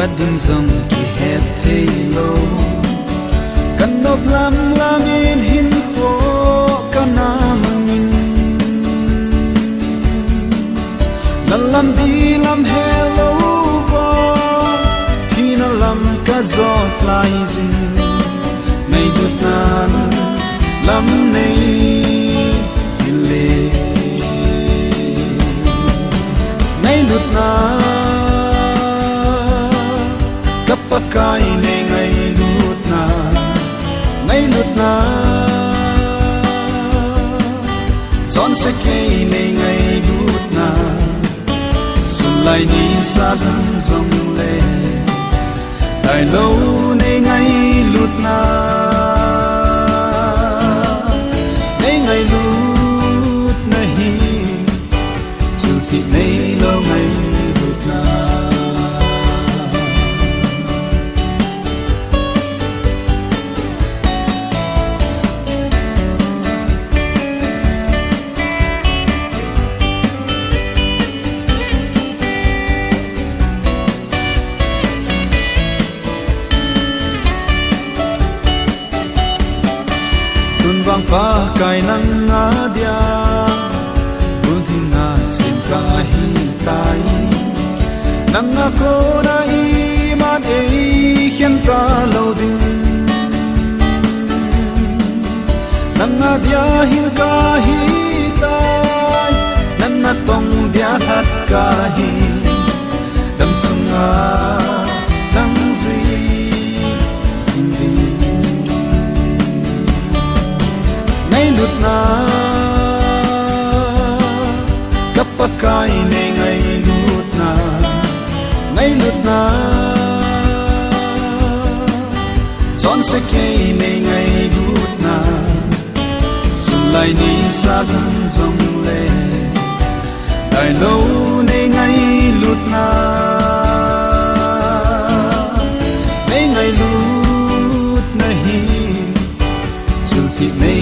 Kadin zong ki het thei lo kan nop lam lam in hin kho kana mangin nalam di lam hello bo hina lam ka zot lai zin nei dut nan lam nei le nei dut nan pakai ne ngai lut na zon se ke ne ngai lut na sun lai ni sa dang zong le dai lo ne ngai lut na ne ngai lut na hi chu ti ne lo ngai lut na vang pa kai nang nga dia bun hin na sim ka hi tai nang nga ko na i man e hian ka lo ding nang nga dia hin ka hi tai nang na tong dia hat ka hi dam sunga nang zui lut na kapakai ne ngai lut na zon se ke ne ngai lut na sun lai ni sa dang zong le dai lo ne ngai lut na ne ngai lut na hi chu ti ne